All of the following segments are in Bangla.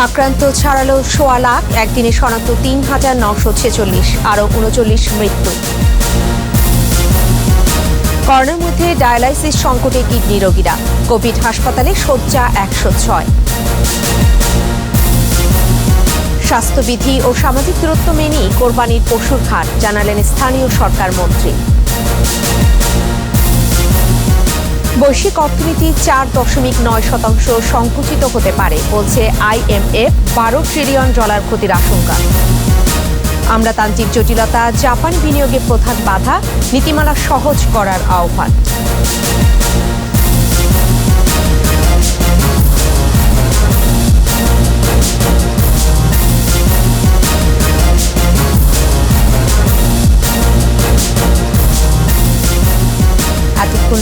আক্রান্ত ছাড়ালো ১৬ লাখ, একদিনে শনাক্ত ৩,৯৪৬, আরও ৩৯ মৃত্যু। করোনার মধ্যে ডায়ালাইসিস সংকটে কিডনি রোগীরা, কোভিড হাসপাতালে শয্যা ১০৬। স্বাস্থ্যবিধি ও সামাজিক দূরত্ব মেনেই কোরবানির পশুর হাট, জানালেন স্থানীয় সরকার মন্ত্রী। বৈশ্বিক অর্থনীতি ৪.৯% সংকুচিত হতে পারে, বলছে IMF। $12 ট্রিলিয়ন ক্ষতির আশঙ্কা। আমলাতান্ত্রিক জটিলতা, জাপানি বিনিয়োগে প্রধান বাধা, নীতিমালা সহজ করার আহ্বান।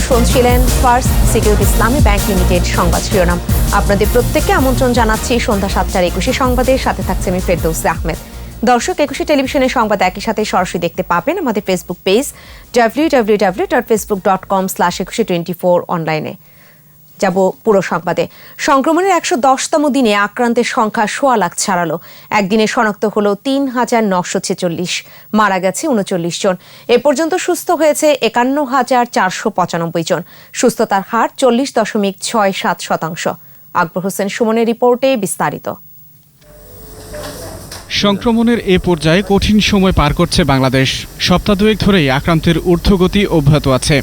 শুনছিলেন ফার্স্ট সিকিউরিটি ইসলামী ব্যাংক লিমিটেড সংবাদ শিরোনাম। আপনাদের প্রত্যেককে আমন্ত্রণ জানাচ্ছি সন্ধ্যা 7টার 21 সংবাদের সাথে থাকছে আমি ফেরদৌসী আহমেদ। দর্শক, 21 টেলিভিশনের সংবাদ একই সাথে সরাসরি দেখতে পাবেন আমাদের ফেসবুক পেজ www.facebook.com/2124 অনলাইনে। যাব পুরো সংবাদে। সংক্রমণের 110তম দিনে আক্রান্তের সংখ্যা ১৬ লাখ ছাড়ালো। একদিনে শনাক্ত হল ৩,৯৪৬, মারা গেছে ৩৯ জন। এ পর্যন্ত সুস্থ হয়েছে ৫১,৪৯৫ জন। সুস্থতার হার ৪০.৬৭%। আকবর হোসেন সুমনের রিপোর্টে বিস্তারিত। সংক্রমণের এ পর্যায়ে কঠিন সময় পার করছে বাংলাদেশ। সপ্তাহ দুয়েক ধরেই আক্রান্তের ঊর্ধ্বগতি অব্যাহত আছে।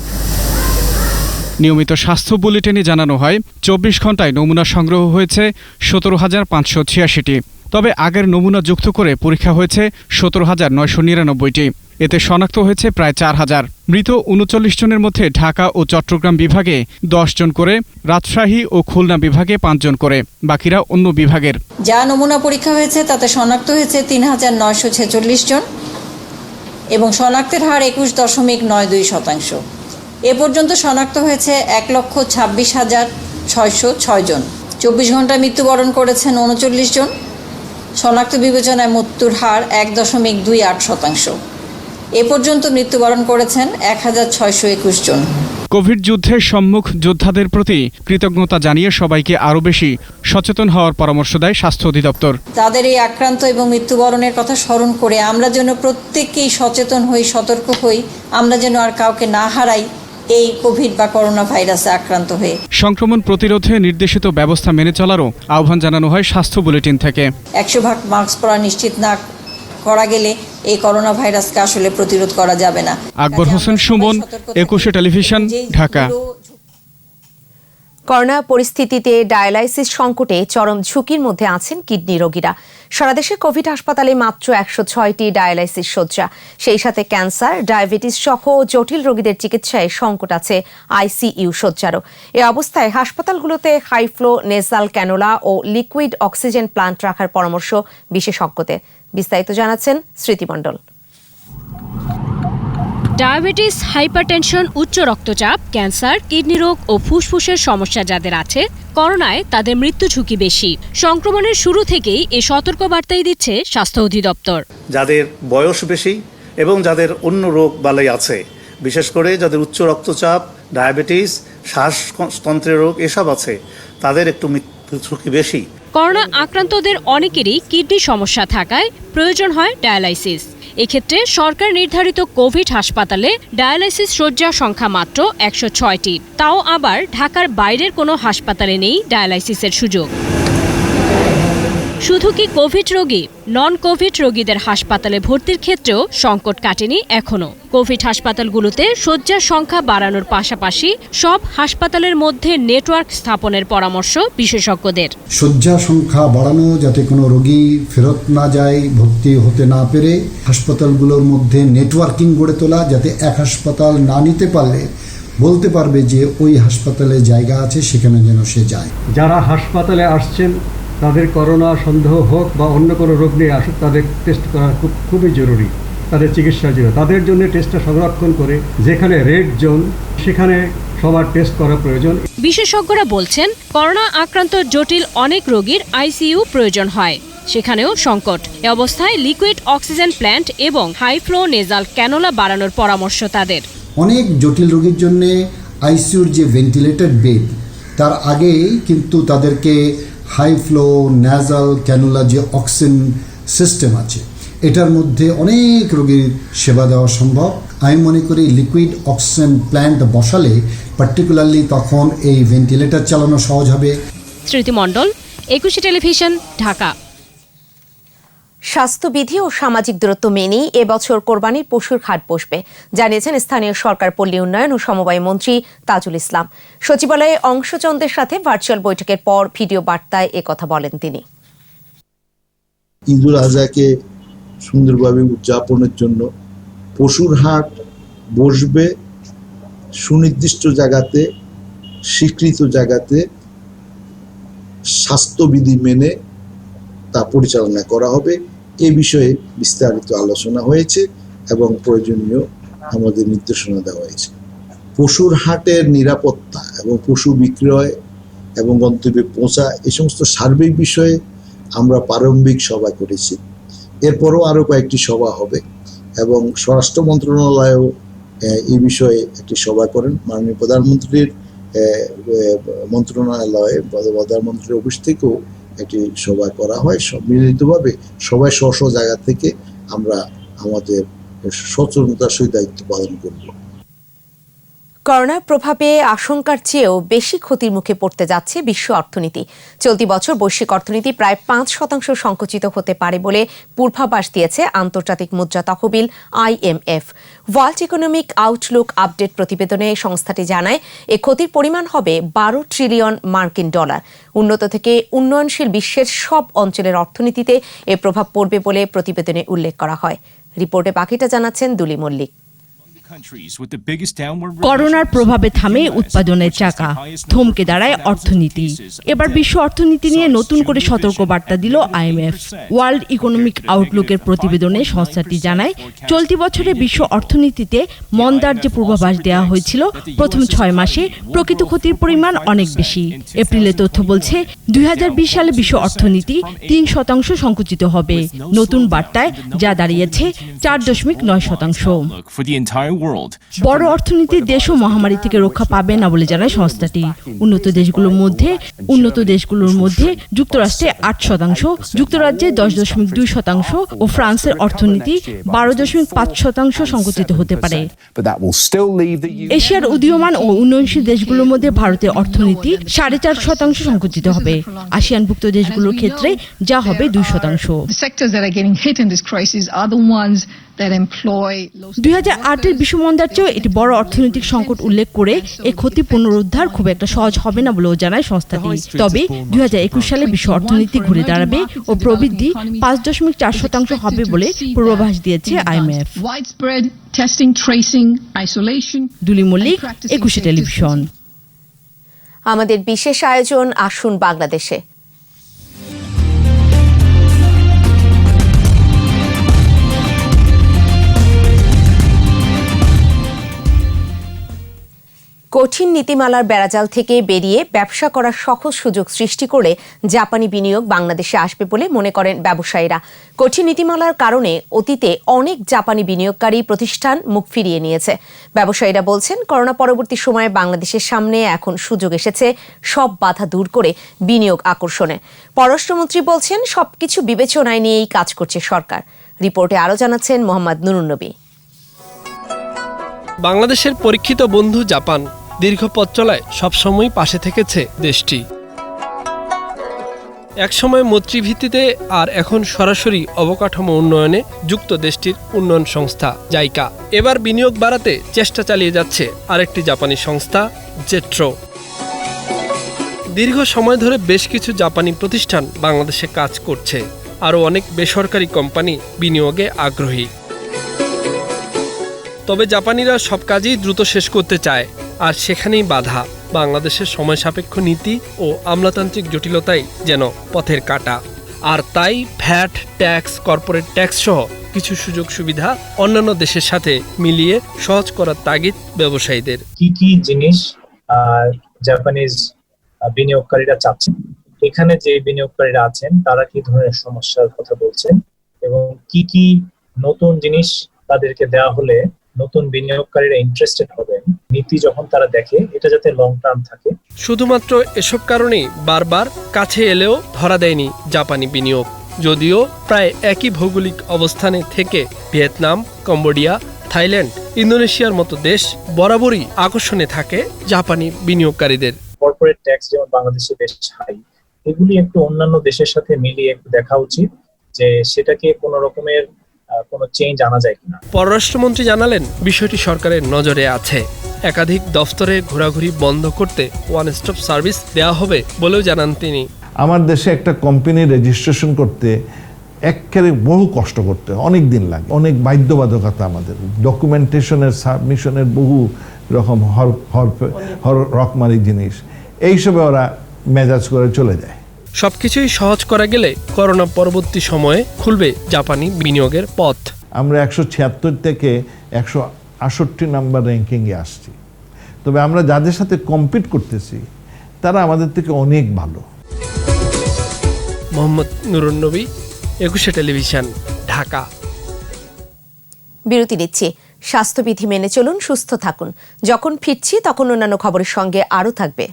নিয়মিত স্বাস্থ্য বুলেটিনে জানানো হয় ২৪ ঘণ্টায় নমুনা সংগ্রহ হয়েছে ১৭,৫৮৬টি। তবে আগের নমুনা যুক্ত করে পরীক্ষা হয়েছে ১৭,৯৯৯টি। এতে শনাক্ত হয়েছে প্রায় ৪,০০০। মৃত ৩৯ জনের মধ্যে ঢাকা ও চট্টগ্রাম বিভাগে ১০ জন করে, রাজশাহী ও খুলনা বিভাগে ৫ জন করে, বাকিরা অন্য বিভাগের। যা নমুনা পরীক্ষা হয়েছে তাতে শনাক্ত হয়েছে ৩,৯৪৬ জন এবং শনাক্তের হার ২১.৯২%। এ পর্যন্ত শনাক্ত হয়েছে ১,২৬,৬০৬ জন। ২৪ ঘণ্টায় মৃত্যুবরণ করেছেন ৩৯ জন। শনাক্ত বিবেচনায় মৃত্যুর হার ১.২৮%। এ পর্যন্ত মৃত্যুবরণ করেছেন ১,৬২১ জন। কোভিড যুদ্ধে সম্মুখ যোদ্ধাদের প্রতি কৃতজ্ঞতা জানিয়ে সবাইকে আরও বেশি সচেতন হওয়ার পরামর্শ দেয় স্বাস্থ্য অধিদপ্তর। তাদের এই আক্রান্ত এবং মৃত্যুবরণের কথা স্মরণ করে আমরা যেন প্রত্যেককেই সচেতন হই, সতর্ক হই, আমরা যেন আর কাউকে না হারাই এই কোভিড বা করোনা ভাইরাসে আক্রান্ত হয়ে। সংক্রমণ প্রতিরোধে নির্দেশিত ব্যবস্থা মেনে চলারও আহ্বান জানানো হয় স্বাস্থ্য বুলেটিন থেকে। ১০০% মাস্ক পরা নিশ্চিত না করা গেলে এই করোনা ভাইরাসকে আসলে প্রতিরোধ করা যাবে না। আকবর হোসেন সুমন, 21 টেলিভিশন, ঢাকা। করোনা পরিস্থিতিতে ডায়ালাইসিস সংকটে চরম ঝুঁকির মধ্যে আছেন কিডনি রোগীরা। সারা দেশে কোভিড হাসপাতালে মাত্র ১০৬টি ডায়ালাইসিস শয্যা। সেই সাথে ক্যান্সার, ডায়াবেটিস সহ জটিল রোগীদের চিকিৎসায় সংকট আছে ICU শয্যারও। এ অবস্থায় হাসপাতালগুলোতে হাই ফ্লো নেজাল ক্যানোলা ও লিকুইড অক্সিজেন প্লান্ট রাখার পরামর্শ বিশেষজ্ঞদের। বিস্তারিত জানাচ্ছেন স্মৃতি মণ্ডল। ডায়াবেটিস, হাইপারটেনশন, উচ্চ রক্তচাপ, ক্যান্সার, কিডনি রোগ ও ফুসফুসের সমস্যা যাদের আছে, করোনায় তাদের মৃত্যু ঝুঁকি বেশি। সংক্রমণের শুরু থেকেই এ সতর্কবার্তাই দিচ্ছে স্বাস্থ্য অধিদপ্তর। যাদের বয়স বেশি এবং যাদের অন্য রোগ বালাই আছে, বিশেষ করে যাদের উচ্চ রক্তচাপ, ডায়াবেটিস, শ্বাসতন্ত্রের রোগ এসব আছে, তাদের একটু মৃত্যু ঝুঁকি বেশি। করোনা আক্রান্তদের অনেকেরই কিডনি সমস্যা থাকায় প্রয়োজন হয় ডায়ালাইসিস। এক্ষেত্রে সরকার নির্ধারিত কোভিড হাসপাতালে ডায়ালাইসিস শয্যার সংখ্যা মাত্র ১০৬টি। তাও আবার ঢাকার বাইরের কোনো হাসপাতালে নেই ডায়ালাইসিসের সুযোগ। শুধু কি কোভিড রোগী, নন কোভিড রোগীদের হাসপাতালে ভর্তির ক্ষেত্রেও সংকট কাটেনি এখনো। কোভিড হাসপাতালগুলোতে শয্যার সংখ্যা বাড়ানোর পাশাপাশি সব হাসপাতালের মধ্যে নেটওয়ার্ক স্থাপনের পরামর্শ বিশেষজ্ঞদের। শয্যা সংখ্যা বাড়ানো, যাতে কোনো রোগী ফেরত না যায় ভর্তি হতে না পেরে। হাসপাতালগুলোর মধ্যে নেটওয়ার্কিং গড়ে তোলা, যাতে এক হাসপাতাল না নিতে পারলে বলতে পারবে যে ওই হাসপাতালে জায়গা আছে, সেখানে যেন সে যায়। যারা হাসপাতালে আসছেন তাদের করোনা সন্দেহ হোক বা অন্য কোনো রোগ নিয়ে আসুক, তাদের টেস্ট করা খুবই জরুরি তাদের চিকিৎসার জন্য। তাদের জন্য টেস্টটা সংরক্ষণ করে যেখানে রেড জোন সেখানে সবার টেস্ট করা প্রয়োজন। বিশেষজ্ঞরা বলছেন, করোনা আক্রান্ত জটিল অনেক রোগীর ICU প্রয়োজন হয়, সেখানেও সংকট। এ অবস্থায় লিকুইড অক্সিজেন প্ল্যান্ট এবং হাই ফ্লো নেজাল ক্যানোলা বাড়ানোর পরামর্শ তাদের। অনেক জটিল রোগীর জন্য ICUর যে ভেন্টিলেটেড বেড, তার আগেই কিন্তু তাদেরকে হাই ফ্লো ন্যাজাল ক্যানুলা যে অক্সিজেন সিস্টেম আছে, এটার মধ্যে অনেক রোগীর সেবা দেওয়া সম্ভব। আমি মনে করি লিকুইড অক্সিজেন প্ল্যান্ট বসালে পার্টিকুলারলি তখন এই ভেন্টিলেটর চালানো সহজ হবে। স্মৃতি মণ্ডল, 21 টেলিভিশন, ঢাকা। স্বাস্থ্যবিধি ও সামাজিক দূরত্ব মেনেই এবছর কোরবানির পশুর হাট বসবে, জানিয়েছেন স্থানীয় সরকার পল্লী উন্নয়ন ও সমবায় মন্ত্রী তাজুল ইসলাম। সচিবালয়ে অংশচন্দ্রের সাথে ভার্চুয়াল বৈঠকের পর ভিডিও বার্তায় একথা বলেন তিনি। ঈদুল আজহাকে সুন্দরভাবে উদযাপনের জন্য পশুর হাট বসবে সুনির্দিষ্ট জায়গাতে, স্বীকৃত জায়গাতে, স্বাস্থ্যবিধি মেনে তা পরিচালনা করা হবে। এ বিষয়ে বিস্তারিত আলোচনা হয়েছে এবং প্রয়োজনীয় আমাদের নির্দেশনা দেওয়া হয়েছে। পশুর হাটের নিরাপত্তা এবং পশু বিক্রয় এবং গন্তব্যে পৌঁছা এই সমস্ত সার্বিক বিষয়ে আমরা প্রারম্ভিক সভা করেছি। এরপরও আরও কয়েকটি সভা হবে এবং স্বরাষ্ট্র মন্ত্রণালয়ও এই বিষয়ে একটি সভা করেন। মাননীয় প্রধানমন্ত্রীর মন্ত্রণালয়ে প্রধানমন্ত্রীর অফিস থেকেও একটি সভা করা হয়। সম্মিলিতভাবে সবাই স্ব স্ব জায়গা থেকে আমরা আমাদের সচেতনতার সহিত দায়িত্ব পালন করব। করোনার প্রভাবে আশঙ্কার চেয়েও বেশি ক্ষতির মুখে পড়তে যাচ্ছে বিশ্ব অর্থনীতি। চলতি বছর বৈশ্বিক অর্থনীতি প্রায় 5% সংকুচিত হতে পারে বলে পূর্বাভাস দিয়েছে আন্তর্জাতিক মুদ্রা তহবিল IMF। World economic Outlook update প্রতিবেদনে সংস্থাটি জানায় এ ক্ষতির পরিমাণ হবে 12 ট্রিলিয়ন মার্কিন ডলার। উন্নত থেকে উন্নয়নশীল বিশ্বের সব অঞ্চলের অর্থনীতিতে এ প্রভাব পড়বে বলে প্রতিবেদনে উল্লেখ করা হয়। রিপোর্টে বাকিটা জানাচ্ছেন দুলি মল্লিক। করোনার প্রভাবে থামে উৎপাদনের চাকা, থমকে দাঁড়ায় অর্থনীতি। এবার বিশ্ব অর্থনীতি নিয়ে নতুন করে সতর্কবার্তা দিল IMF। ওয়ার্ল্ড ইকোনমিক আউটলুকের প্রতিবেদনে সংস্থাটি জানায়, চলতি বছরে বিশ্ব অর্থনীতিতে মন্দার যে পূর্বাভাস দেওয়া হয়েছিল, প্রথম 6 মাসে প্রকৃত ক্ষতির পরিমাণ অনেক বেশি। এপ্রিলে তথ্য বলছে 2020 সালে বিশ্ব অর্থনীতি 3% সংকুচিত হবে। নতুন বার্তায় যা দাঁড়িয়েছে 4.9%। বড় অর্থনীতির দেশও মহামারী থেকে রক্ষা পাবে না বলে জানায় সংস্থাটি। উন্নত দেশগুলোর মধ্যে যুক্তরাষ্ট্রে 8%, যুক্তরাজ্যে 10.2% ও ফ্রান্সের অর্থনীতি 12.5% সংকুচিত হতে পারে। এশিয়ার উদীয়মান ও উন্নয়নশীল দেশগুলোর মধ্যে ভারতের অর্থনীতি 4.5% সংকুচিত হবে। আসিয়ানভুক্ত দেশগুলোর ক্ষেত্রে যা হবে 2%। 2008-এর বিশ্বমন্দার চেয়েও এটি বড় অর্থনৈতিক সংকট উল্লেখ করে এ ক্ষতি পুনরুদ্ধার খুব একটা সহজ হবে না বলেও জানায় সংস্থাটি। তবে 2021 সালে বিশ্ব অর্থনীতি ঘুরে দাঁড়াবে ও প্রবৃদ্ধি 5.4% হবে বলে পূর্বাভাস দিয়েছে IMF। দুলি মল্লিক, 21 টেলিভিশন। আমাদের বিশেষ আয়োজন আসুন বাংলাদেশে। কঠিন নীতিমালার বেড়াজাল থেকে বেরিয়ে ব্যবসা করার সহজ সুযোগ সৃষ্টি করে জাপানি বিনিয়োগ বাংলাদেশে আসবে বলে মনে করেন ব্যবসায়ীরা। কঠিন নীতিমালার কারণে অতীতে অনেক জাপানি বিনিয়োগকারী প্রতিষ্ঠান মুখ ফিরিয়ে নিয়েছে। ব্যবসায়ীরা বলছেন, করোনা পরবর্তী সময়ে বাংলাদেশের সামনে এখন সুযোগ এসেছে সব বাধা দূর করে বিনিয়োগ আকর্ষণে। পররাষ্ট্রমন্ত্রী বলছেন, সবকিছু বিবেচনায় নিয়েই কাজ করছে সরকার। রিপোর্টে আরও জানাচ্ছেন মোহাম্মদ নুরুন নবী। বাংলাদেশের পরীক্ষিত বন্ধু জাপান দীর্ঘ পথ চলায় সবসময় পাশে থেকেছে দেশটি। একসময় মৈত্রী ভিত্তিতে আর এখন সরাসরি অবকাঠামো উন্নয়নে যুক্ত দেশটির উন্নয়ন সংস্থা জাইকা। এবার বিনিয়োগ বাড়াতে চেষ্টা চালিয়ে যাচ্ছে আরেকটি জাপানি সংস্থা জেট্রো। দীর্ঘ সময় ধরে বেশ কিছু জাপানি প্রতিষ্ঠান বাংলাদেশে কাজ করছে। আরও অনেক বেসরকারি কোম্পানি বিনিয়োগে আগ্রহী। তবে জাপানিরা সব কাজই দ্রুত শেষ করতে চায়, আর সেখানেই বাধা বাংলাদেশের সময় সাপেক্ষ নীতি ও আমলাতান্ত্রিক জটিলতাই যেন পথের কাঁটা। আর তাই ভ্যাট, ট্যাক্স, কর্পোরেট ট্যাক্স সহ কিছু সুযোগ সুবিধা অন্যান্য দেশের সাথে মিলিয়ে সহজ করার তাগিদ ব্যবসায়ীদের। কি জিনিস জাপানিজ বিনিয়োগকারীরা চাচ্ছেন, এখানে যে বিনিয়োগকারীরা আছেন তারা কি ধরনের সমস্যার কথা বলছেন এবং কি নতুন জিনিস তাদেরকে দেওয়া হলে নতুন বিনিয়োগকারীরা ইন্টারেস্টেড হবেন নীতি যখন তারা দেখে এটা যাতে লং টার্ম থাকে। শুধুমাত্র এসব কারণেই বারবার কাছে এলেও ধরা দেয়নি জাপানি বিনিয়োগ। যদিও প্রায় একই ভৌগোলিক অবস্থানে থেকে ভিয়েতনাম, কম্বোডিয়া, থাইল্যান্ড, ইন্দোনেশিয়ার মতো দেশ বরাবরই আকর্ষণে থাকে জাপানি বিনিয়োগকারীদের। কর্পোরেট ট্যাক্স যেমন বাংলাদেশে বেশ হাই, এগুলি একটু অন্যান্য দেশের সাথে মিলিয়ে একটু দেখা উচিত যে সেটাকে কোনো রকমের কোনো চেঞ্জ আনা যায় কিনা। পররাষ্ট্রমন্ত্রী জানালেন বিষয়টি সরকারের নজরে আছে। একাধিক দফতরে ঘোরাঘুরি বন্ধ করতে ওয়ান স্টপ সার্ভিস দেওয়া হবে বলেও জানান তিনি। আমার দেশে একটা কোম্পানি রেজিস্ট্রেশন করতে একেবারে বহু কষ্ট করতে হয়, অনেক দিন লাগে, অনেক বাধ্যবাধকতা, আমাদের ডকুমেন্টেশনের সাবমিশনের বহু রকম রকমারি জিনিস, এইসবে ওরা মেজাজ করে চলে যায়। সবকিছুই সহজ করা গেলে করোনা পরবর্তী সময়ে খুলবে জাপানি বিনিয়োগের পথ। আমরা 176 থেকে 168 নাম্বার র্যাঙ্কিংয়ে আসছি, তবে আমরা যাদের সাথে কম্পিট করতেছি তারা আমাদের থেকে অনেক ভালো। মোহাম্মদ নুরুন নবী, একুশে টেলিভিশন, ঢাকা। বিরতি নিচ্ছি। স্বাস্থ্যবিধি মেনে চলুন, সুস্থ থাকুন। যখন ফিরছি তখন অন্যান্য খবরের সঙ্গে আরও থাকবে।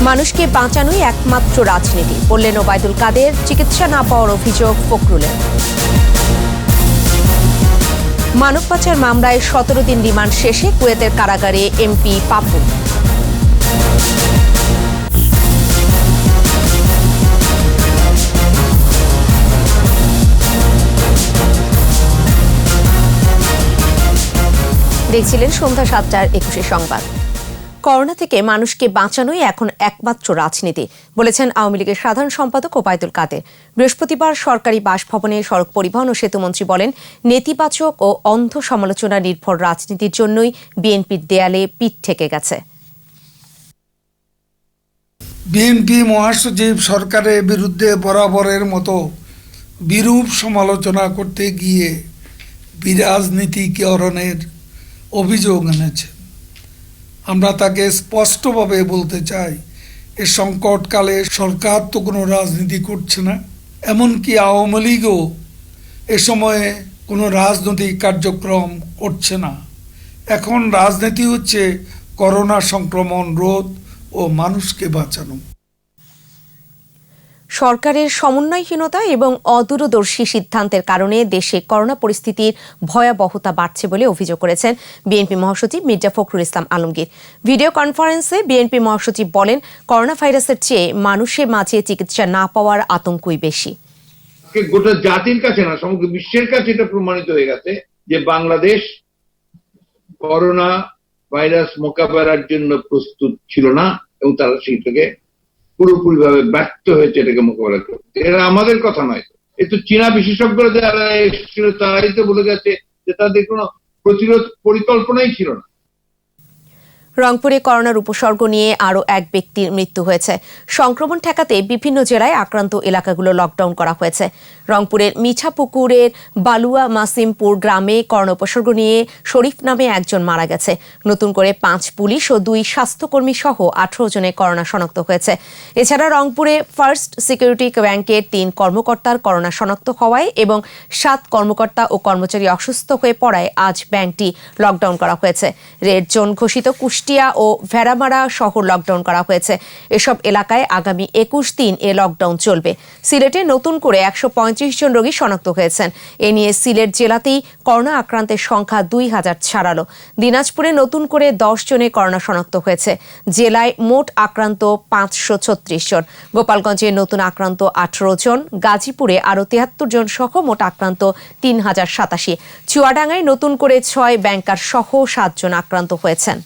মানুষকে বাঁচানোই একমাত্র রাজনীতি বললেন ওবায়দুল কাদের। চিকিৎসা না পাওয়ার অভিযোগ ফখরুলের। মানব পাচার মামলায় 17 দিন রিমান্ড শেষে কুয়েতের কারাগারে এমপি পাপ্পু। দেখছিলেন সন্ধ্যা 7টার 21 সংবাদ। করোনা থেকে মানুষকে বাঁচানোই এখন একমাত্র রাজনীতি বলেছেন আওয়ামী লীগের সাধারণ সম্পাদক ওবায়দুল কাদের। বৃহস্পতিবার সরকারি বাসভবনে সড়ক পরিবহন ও সেতুমন্ত্রী বলেন, নেতিবাচক ও অন্ধ সমালোচনা নির্ভর রাজনীতির জন্যই বিএনপির দেয়ালে পিঠ ঠেকে গেছে। বিএনপি মহাসচিব সরকারের বিরুদ্ধে বরাবরের মতো বিরূপ সমালোচনা করতে গিয়ে বিরাজনীতিকরণের অভিযোগ এনেছে। আমরা তাকে স্পষ্টভাবে বলতে চাই, এ সংকটকালে সরকার তো কোনো রাজনীতি করছে না, এমনকি আওয়ামী লীগও এ সময়ে কোনো রাজনৈতিক কার্যক্রম করছে না। এখন রাজনীতি হচ্ছে করোনা সংক্রমণ রোধ ও মানুষকে বাঁচানো। সরকারের সমন্বয়হীনতা এবং অদূরদর্শী সিদ্ধান্তের কারণে দেশে করোনা পরিস্থিতির ভয়াবহতা বাড়ছে বলে অভিযোগ করেছেন বিএনপি মহাসচিব মির্জা ফখরুল ইসলাম আলমগীর। ভিডিও কনফারেন্সে বিএনপি মহাসচিব বলেন, করোনা ভাইরাসের চেয়ে মানুষের মাঝে চিকিৎসা না পাওয়ার আতঙ্কই বেশি। গোটা জাতির কাছে না, সমগ্র বিশ্বের কাছে এটা প্রমাণিত হয়ে গেছে যে বাংলাদেশ করোনা ভাইরাস মোকাবেলার জন্য প্রস্তুত ছিল না এবং তারা সেইটাকে পুরোপুরিভাবে ব্যর্থ হয়েছে এটাকে মোকাবেলা করতে। এরা আমাদের কথা নয়, এ তো চীনা বিশেষজ্ঞরা যারা এসেছিল তারাই তো বলে গেছে যে তাদের কোনো প্রতিরোধ পরিকল্পনাই ছিল না। রংপুরে করোনার উপসর্গ নিয়ে আরও এক ব্যক্তির মৃত্যু হয়েছে। সংক্রমণ ঠেকাতে বিভিন্ন জেলায় আক্রান্ত এলাকাগুলো লকডাউন করা হয়েছে। রংপুরের মিঠাপুকুরের বালুয়া মাসিমপুর গ্রামে করোনা উপসর্গ নিয়ে শরীফ নামে একজন মারা গেছে। নতুন করে 5 পুলিশ ও 2 স্বাস্থ্যকর্মী সহ 18 জনে করোনা শনাক্ত হয়েছে। এছাড়া রংপুরে ফার্স্ট সিকিউরিটি ব্যাংকের 3 কর্মকর্তার করোনা শনাক্ত হওয়ায় এবং 7 কর্মকর্তা ও কর্মচারী অসুস্থ হয়ে পড়ায় আজ ব্যাংকটি লকডাউন করা হয়েছে। রেড জোন ঘোষিত কুষ্টিয়া ও ভেড়ামারা শহর লকডাউন করা হয়েছে। এসব এলাকায় আগামী 21 দিন এ লকডাউন চলবে। সিলেটে নতুন করে 135 জন রোগী শনাক্ত হয়েছেন। এ নিয়ে সিলেট জেলাতেই করোনা আক্রান্তের সংখ্যা 2000 ছাড়ালো। দিনাজপুরে নতুন করে 10 জনে করোনা শনাক্ত হয়েছে। জেলায় মোট আক্রান্ত 536 জন। গোপালগঞ্জে নতুন আক্রান্ত 18 জন। গাজীপুরে আরও 73 জন সহ মোট আক্রান্ত 3087। চুয়াডাঙ্গায় নতুন করে 6 ব্যাংকার সহ 7 জন আক্রান্ত হয়েছেন।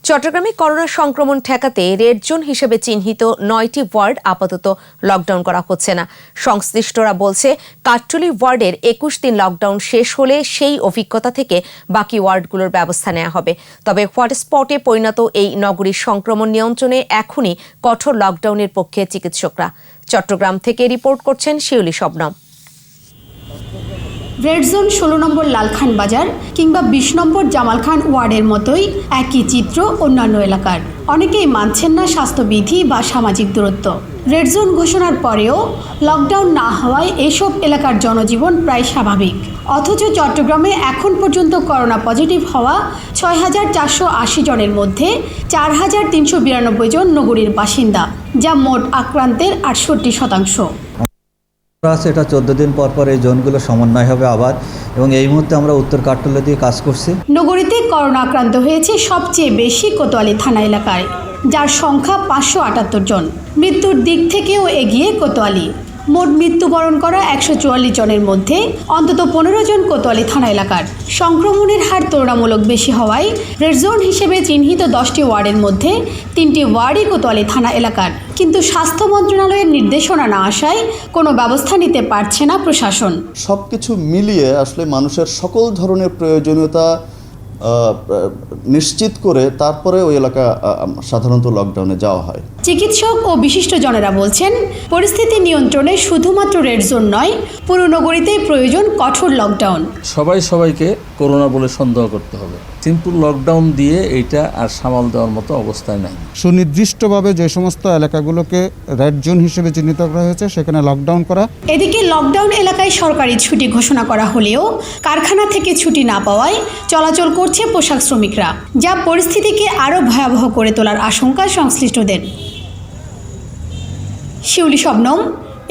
চট্টগ্রামে করোনা সংক্রমণ ঠেকাতে রেড জোন হিসেবে চিহ্নিত 9টি ওয়ার্ড আপাতত লকডাউন করা হচ্ছে না। সংশ্লিষ্টরা বলছে, কাট্টলী ওয়ার্ডের 21 দিন লকডাউন শেষ হলে সেই অভিজ্ঞতা থেকে বাকি ওয়ার্ডগুলোর ব্যবস্থা নেওয়া হবে। তবে হটস্পটে পরিণত এই নগরীর সংক্রমণ নিয়ন্ত্রণে এখনই কঠোর লকডাউনের পক্ষে চিকিৎসকরা। চট্টগ্রাম থেকে রিপোর্ট করছেন শিউলি শবনম। রেড জোন 16 নম্বর লালখান বাজার কিংবা 20 নম্বর জামাল খান ওয়ার্ডের মতোই একই চিত্র অন্যান্য এলাকার। অনেকেই মানছেন না স্বাস্থ্যবিধি বা সামাজিক দূরত্ব। রেড জোন ঘোষণার পরেও লকডাউন না হওয়ায় এসব এলাকার জনজীবন প্রায় স্বাভাবিক। অথচ চট্টগ্রামে এখন পর্যন্ত করোনা পজিটিভ হওয়া 6,480 জনের মধ্যে 4,392 জন নগরীর বাসিন্দা, যা মোট আক্রান্তের 68%। এটা 14 দিন পর পর এই জোনগুলো সমন্বয় হবে আবার, এবং এই মুহূর্তে আমরা উত্তর কাট্টলা দিয়ে কাজ করছি। নগরীতে করোনা আক্রান্ত হয়েছে সবচেয়ে বেশি কোতোয়ালি থানা এলাকায়, যার সংখ্যা 578 জন। মৃত্যুর দিক থেকেও এগিয়ে কোতোয়ালি। মোট মৃত্যুবরণ করা 144 জনের মধ্যে অন্তত 15 জন কোতোয়ালি থানা এলাকার। সংক্রমণের হার তুলনামূলক বেশি হওয়ায় রেড জোন হিসেবে চিহ্নিত 10টি ওয়ার্ডের মধ্যে 3টি ওয়ার্ডই কোতোয়ালি থানা এলাকার। কিন্তু স্বাস্থ্য মন্ত্রণালয়ের নির্দেশনা না আসায় কোনো ব্যবস্থা নিতে পারছে না প্রশাসন। সবকিছু মিলিয়ে আসলে মানুষের সকল ধরনের প্রয়োজনীয়তা নিশ্চিত করে তারপরে ওই এলাকা সাধারণত লকডাউনে যাওয়া হয়। চিকিৎসক ও বিশিষ্টজনেরা বলছেন, পরিস্থিতি নিয়ন্ত্রণে শুধুমাত্র রেড জোন নয়, পুরো নগরীতেই প্রয়োজন কঠোর লকডাউন। সবাইকে করোনা বলে সন্দেহ করতে হবে। সিম্পল লকডাউন দিয়ে এইটা আর সামাল দেওয়ার মতো অবস্থায় নাই। সুনির্দিষ্টভাবে যে সমস্ত এলাকাগুলোকে রেড জোন হিসেবে চিহ্নিত করা হয়েছে সেখানে লকডাউন করা। এদিকে লকডাউন এলাকায় সরকারি ছুটি ঘোষণা করা হলেও কারখানা থেকে ছুটি না পাওয়ায় চলাচল করছে পোশাক শ্রমিকরা, যা পরিস্থিতিকে আরও ভয়াবহ করে তোলার আশঙ্কা সংশ্লিষ্টদের। শিউলি শবনম,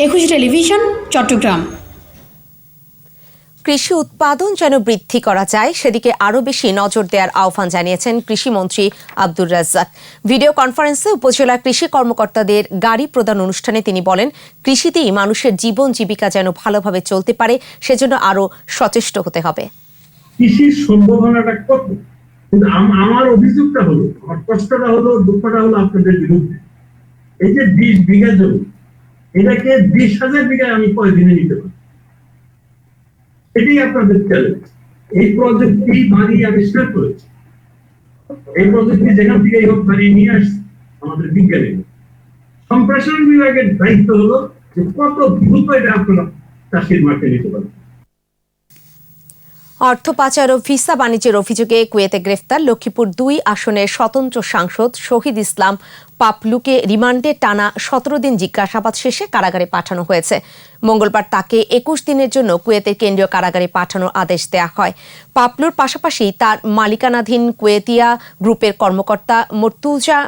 21 টেলিভিশন, চট্টগ্রাম। কৃষি উৎপাদন যেন বৃদ্ধি করা যায় সেদিকে আরও বেশি নজর দেওয়ার আহ্বান জানিয়েছেন কৃষিমন্ত্রী আব্দুর রাজ্জাক। ভিডিও কনফারেন্সে উপজেলা কৃষি কর্মকর্তাদের গাড়ি প্রদান অনুষ্ঠানে তিনি বলেন, কৃষিতেই মানুষের জীবন জীবিকা যেন ভালোভাবে চলতে পারে সেজন্য আরও সচেষ্ট হতে হবে। কৃষির সম্ভাবনাটা কত, কিন্তু আমার অভিযোগটা হলো, আমার কষ্টটা হলো, দুঃখটা হলো আপনাদের বিরুদ্ধে। এই যে 20 বিঘা জমি, এটাকে 20,000 বিঘায় আমি কয়দিনে নিতে পারি, এটাই আপনাদের চ্যালেঞ্জ। এই প্রযুক্তি বাড়ি আবিষ্কার করেছে, এই প্রযুক্তি যেখান থেকে এই বাড়ি নিয়ে আসছে আমাদের বিজ্ঞানী। সম্প্রসারণ বিভাগের দায়িত্ব হলো যে কত দ্রুত এটা আপনারা চাষির মাঠে নিতে পারেন। অর্থ পাচার ও ভিসা বাণিজ্যের অভিযোগে কুয়েতে গ্রেফতার লক্ষ্মীপুর 2 আসনের স্বতন্ত্র সাংসদ শহীদ ইসলাম পাপলুকে রিমান্ডে টানা 17 দিন জিজ্ঞাসাবাদ শেষে কারাগারে পাঠানো হয়েছে। মঙ্গলবার তাকে 21 দিনের জন্য কুয়েতের কেন্দ্রীয় কারাগারে পাঠানোর আদেশ দেওয়া হয়। পাপলুর পাশাপাশি তার মালিকানাধীন কুয়েতিয়া গ্রুপের কর্মকর্তা মর্তুজা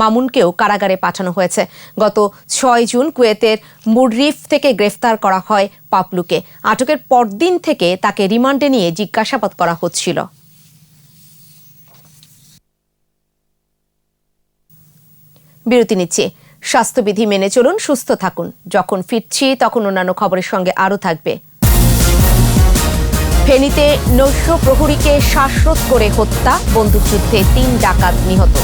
মামুনকেও কারাগারে পাঠানো হয়েছে। গত 6 জুন কুয়েতের মুডরিফ থেকে গ্রেফতার করা হয় পাপলুকে। আটকের পরদিন থেকে তাকে রিমান্ডে নিয়ে জিজ্ঞাসাবাদ করা হচ্ছিল। বিরতি নিচ্ছি। স্বাস্থ্যবিধি মেনে চলুন, সুস্থ থাকুন। যখন ফিরছি তখন অন্যান্য খবরের সঙ্গে আরও থাকবে। ফেনীতে নৈশ প্রহরীকে শ্বাসরোধ করে হত্যা, বন্দুকযুদ্ধে 3 ডাকাত নিহত।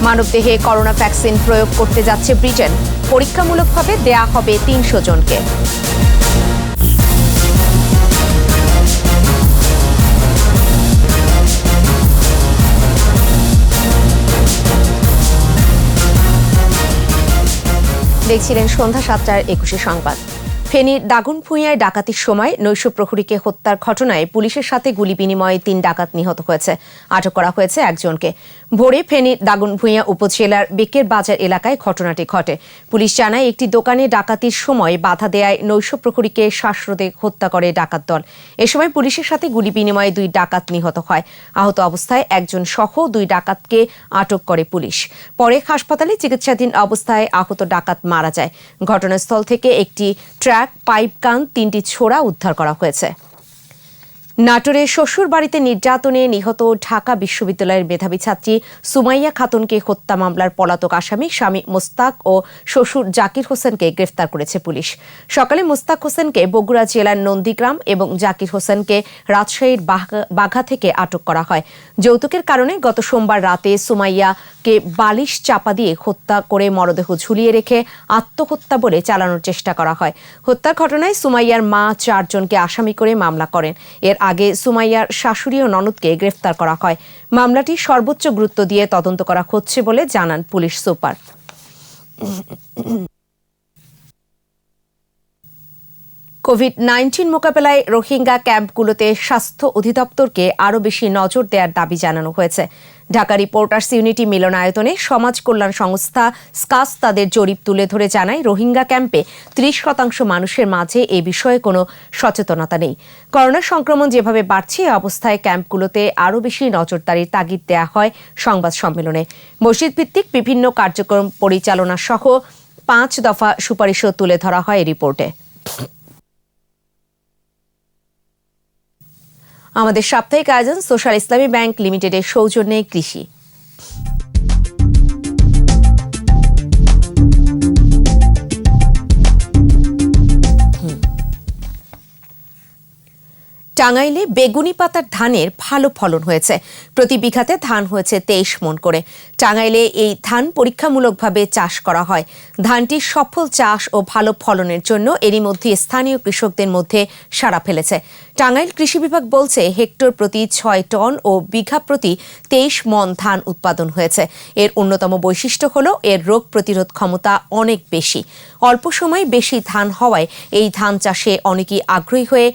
মানবদেহে করোনা ভ্যাকসিন প্রয়োগ করতে যাচ্ছে ব্রিটেন। পরীক্ষামূলকভাবে দেয়া হবে 300 জনকে। দেখছিলেন সন্ধ্যা 7টার 21 সংবাদ। ফেনীর দাগনভূঞায় ডাকাতির সময় নৈশ প্রহরীকে হত্যার ঘটনায় পুলিশের সাথে গুলি বিনিময়ে 3 ডাকাত নিহত হয়েছে। আটক করা হয়েছে একজনকে। ভোরে ফেনীর দাগনভূঞা উপজেলার বেকের বাজার এলাকায় ঘটনাটি ঘটে। পুলিশ জানায়, একটি দোকানে ডাকাতির সময় বাধা দেয়ায় নৈশ প্রহরীকে শ্বাসরোধে হত্যা করে ডাকাত দল। এ সময় পুলিশের সাথে গুলি বিনিময়ে 2 ডাকাত নিহত হয়। আহত অবস্থায় একজন সহ 2 ডাকাতকে আটক করে পুলিশ। পরে হাসপাতালে চিকিৎসাধীন অবস্থায় আহত ডাকাত মারা যায়। ঘটনাস্থল থেকে একটি পাইপ গান, 3টি ছোরা উদ্ধার করা হয়েছে। নাটোরে শ্বশুর বাড়িতে নির্যাতনে নিহত ঢাকা বিশ্ববিদ্যালয়ের মেধাবী ছাত্রী সুমাইয়া খাতুনকে হত্যা মামলার পলাতক আসামি স্বামী মোস্তাক ও শ্বশুর জাকির হোসেনকে গ্রেফতার করেছে পুলিশ। সকালে মোস্তাক হোসেনকে বগুড়া জেলার নন্দীগ্রাম এবং জাকির হোসেনকে রাজশাহীর বাঘা থেকে আটক করা হয়। যৌতুকের কারণে গত সোমবার রাতে সুমাইয়াকে বালিশ চাপা দিয়ে হত্যা করে মরদেহ ঝুলিয়ে রেখে আত্মহত্যা বলে চালানোর চেষ্টা করা হয়। হত্যার ঘটনায় সুমাইয়ার মা 4 জনকে আসামি করে মামলা করেন। এর আগে সুমাইয়ার শাশুড়ি ও ননদকে গ্রেফতার করা হয়। মামলাটি সর্বোচ্চ গুরুত্ব দিয়ে তদন্ত করা হচ্ছে বলে জানান পুলিশ সুপার। কোভিড-19 মোকাবেলায় রোহিঙ্গা ক্যাম্পগুলোতে স্বাস্থ্য অধিদপ্তরকে আরও বেশি নজর দেওয়ার দাবি জানানো হয়েছে। ঢাকা রিপোর্টার্স ইউনিটি মিলনায়তনে সমাজ কল্যাণ সংস্থা স্কাস তাদের জরিপ তুলে ধরে জানায়, রোহিঙ্গা ক্যাম্পে 30% মানুষের মাঝে এ বিষয়ে কোনো সচেতনতা নেই। করোনা সংক্রমণ যেভাবে বাড়ছে, এ অবস্থায় ক্যাম্পগুলোতে আরও বেশি নজরদারির তাগিদ দেওয়া হয় সংবাদ সম্মেলনে। মসজিদ ভিত্তিক বিভিন্ন কার্যক্রম পরিচালনা সহ 5 দফা সুপারিশও তুলে ধরা হয় এই রিপোর্টে। আমাদের সাপ্তাহিক আয়োজন সোশ্যাল ইসলামী ব্যাংক লিমিটেডের সৌজন্যে কৃষি। টাঙ্গাইলে বেগুনি পাতার ধানের ভালো ফলন হয়েছে। প্রতি বিঘাতে ধান হয়েছে 23 মণ করে। টাঙ্গাইলে এই ধান পরীক্ষামূলকভাবে চাষ করা হয়। ধানটির সফল চাষ ও ভালো ফলনের জন্য এরই মধ্যে স্থানীয় কৃষকদের মধ্যে সাড়া ফেলেছে। টাঙ্গাইল কৃষি বিভাগ বলছে, হেক্টর প্রতি 6 টন ও বিঘা প্রতি 23 মণ ধান উৎপাদন হয়েছে। এর অন্যতম বৈশিষ্ট্য হলো এর রোগ প্রতিরোধ ক্ষমতা অনেক বেশি। অল্প সময়ে বেশি ধান হওয়ায় এই ধান চাষে অনেকেই আগ্রহী হয়ে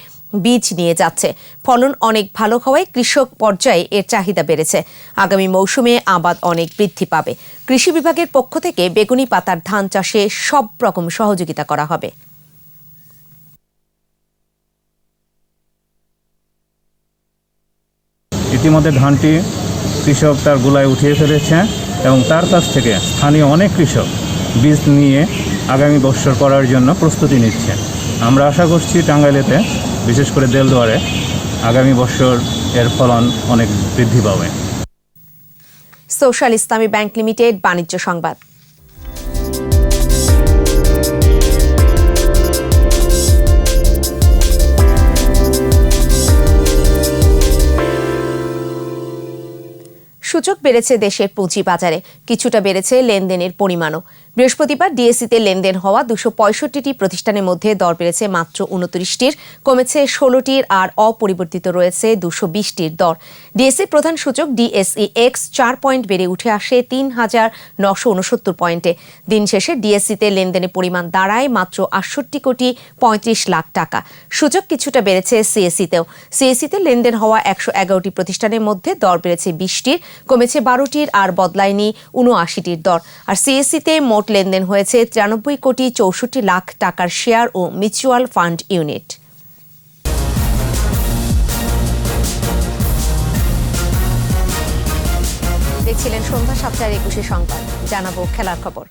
বীজ নিয়ে যাচ্ছে। ফলন অনেক ভালো হওয়ায় কৃষক পর্যায়ে এর চাহিদা বেড়েছে। আগামী মৌসুমে আবাদ অনেক বৃদ্ধি পাবে। কৃষি বিভাগের পক্ষ থেকে বেগুনি পাতার ধান চাষে সব রকম সহযোগিতা করা হবে। ইতিমধ্যে ধানটি কৃষক তার গোলায় উঠিয়ে ফেলেছে এবং তার কাছ থেকে স্থানীয় অনেক কৃষক বীজ নিয়ে আগামী বৎসর করার জন্য প্রস্তুতি নিচ্ছে। আমরা আশা করছি টাঙ্গাইলেতে, বিশেষ করে দেলদুয়ারে, আগামী বছর এর ফলন অনেক বৃদ্ধি পাবে। সোশ্যাল ইসলামী ব্যাংক লিমিটেড বাণিজ্য সংবাদ। সূচক বেড়েছে দেশের পুঁজিবাজারে, কিছুটা বেড়েছে লেনদেনের পরিমাণও। বৃহস্পতিবার ডিএসইতে লেনদেন হওয়া 265টি প্রতিষ্ঠানের মধ্যে দর বেড়েছে মাত্র 29টির, কমেছে 16টির আর অপরিবর্তিত রয়েছে 220টির দর। ডিএসই প্রধান সূচক DSEX 4 পয়েন্ট বেড়ে উঠে আসে 3,969 পয়েন্টে। দিন শেষে ডিএসইতে লেনদেনের পরিমাণ দাঁড়ায় মাত্র 68,35 লাখ টাকা। সূচক কিছুটা বেড়েছে সিএসইতেও। সিএসইতে লেনদেন হওয়া 111টি প্রতিষ্ঠানের মধ্যে দর বেড়েছে 20টির, কমেছে 12টির আর বদলায়নি 79টির দর। আর সিএসইতে মোট লেনদেন হয়েছে 93,64 লাখ টাকার শেয়ার ও মিউচুয়াল ফান্ড ইউনিট। দেখছিলেন সন্ধ্যা 7:21 সংবাদ। জানাবো খেলার খবর।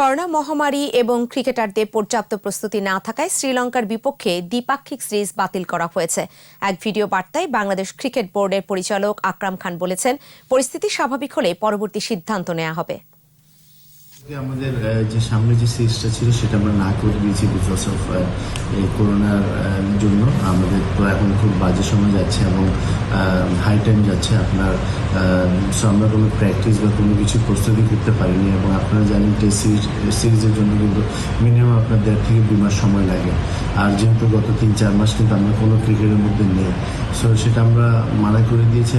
করোনা মহামারী এবং ক্রিকেটারদের পর্যাপ্ত প্রস্তুতি না থাকায় শ্রীলঙ্কার বিপক্ষে দ্বিপাক্ষিক সিরিজ বাতিল করা হয়েছে। এক ভিডিও বার্তায় বাংলাদেশ ক্রিকেট বোর্ডের পরিচালক আকরাম খান বলেছেন, পরিস্থিতি স্বাভাবিক হলে পরবর্তী সিদ্ধান্ত নেওয়া হবে। আমাদের যে সামনে যে সিরিজটা ছিল সেটা আমরা না করে দিয়েছি বিকজ অফ করোনার জন্য। আমাদের তো এখন খুব বাজে সময় যাচ্ছে এবং হাই টাইম যাচ্ছে আপনার, সো আমরা কোনো প্র্যাকটিস বা কোনো কিছু প্রস্তুতি করতে পারিনি। এবং আপনারা জানেন টেস্ট সিরিজের জন্য কিন্তু মিনিমাম আপনার 1.5 থেকে 2 মাস সময় লাগে। আর যেহেতু গত 3-4 মাস কিন্তু আমরা কোনো ক্রিকেটের মধ্যে নেই, সো সেটা আমরা মানা করে দিয়েছি।